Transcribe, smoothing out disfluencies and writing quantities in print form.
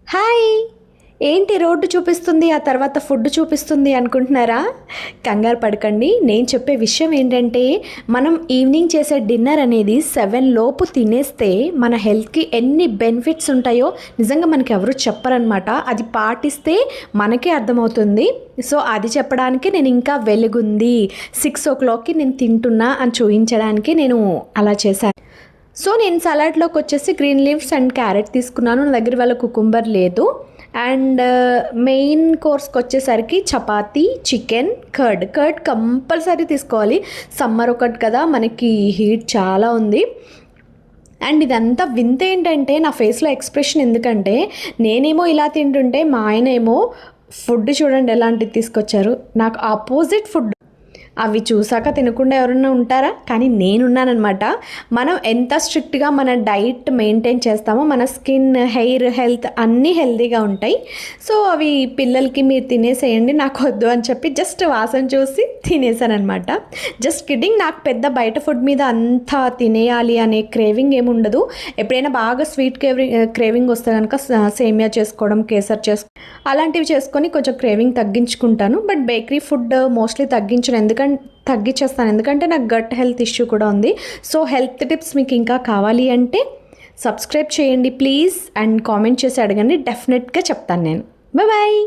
Hi! ఏంటి road చూపిస్తుంది, ఆ తర్వాత ఫుడ్ చూపిస్తుంది అనుకుంటున్నారా? కంగారు పడకండి. నేను చెప్పే విషయం ఏంటంటే, మనం ఈవినింగ్ చేసే డిన్నర్ అనేది 7 లోపు తినేస్తే మన హెల్త్‌కి ఎన్ని బెనిఫిట్స్ ఉంటాయో నిజంగా మనకి ఎవరు చెప్పరనమాట. అది పాటిస్తే మనకే అర్థమవుతుంది. సో, అది చెప్పడానికి నేను ఇంకా వెలుగుంది. 6:00కి నేను తింటున్నా అని చూయించడానికి నేను అలా చేశాను. సో, నేను సలాడ్‌లోకొచ్చేసి గ్రీన్ లీవ్స్ అండ్ క్యారెట్ తీసుకున్నాను. నా దగ్గర ఇవాళ కుకుంబర్ లేదు. అండ్ మెయిన్ కోర్స్‌కొచ్చేసరికి చపాతీ, చికెన్, కర్డ్ కంపల్సరీ తీసుకోవాలి. సమ్మర్ ఒకటి కదా, మనకి హీట్ చాలా ఉంది. అండ్ ఇదంతా వింతేంటంటే నా ఫేస్‌లో ఎక్స్‌ప్రెషన్ ఎందుకంటే, నేనేమో ఇలా తింటుంటే మా ఆయనేమో ఫుడ్ చూడండి ఎలాంటిది తీసుకొచ్చారు. నాకు అపోజిట్ ఫుడ్. అవి చూసాక తినకుండా ఎవరన్నా ఉంటారా? కానీ నేనున్నాననమాట. మనం ఎంత స్ట్రిక్ట్‌గా మన డైట్ మెయింటైన్ చేస్తామో మన స్కిన్, హెయిర్, హెల్త్ అన్నీ హెల్తీగా ఉంటాయి. సో, అవి పిల్లలకి మీరు తినేసేయండి నాకొద్దు అని చెప్పి జస్ట్ వాసన చూసి తినేసాననమాట. Just kidding. నాకు పెద్ద బయట ఫుడ్ మీద అంత తినేయాలి అనే క్రేవింగ్ ఏముండదు. ఎప్పుడైనా బాగా స్వీట్ క్రేవింగ్ వస్తే కనుక సేమియా చేసుకోవడం, కేసర్ అలాంటివి చేసుకొని కొంచెం క్రేవింగ్ తగ్గించుకుంటాను. బట్ బేకరీ ఫుడ్ మోస్ట్లీ తగ్గించేస్తాను. ఎందుకంటే నాకు గట్ హెల్త్ ఇష్యూ కూడా ఉంది. సో, హెల్త్ టిప్స్ మీకు ఇంకా కావాలి అంటే సబ్స్క్రైబ్ చేయండి ప్లీజ్. అండ్ కామెంట్ చేసి అడగండి, డెఫినెట్గా చెప్తాను నేను. బాయ్.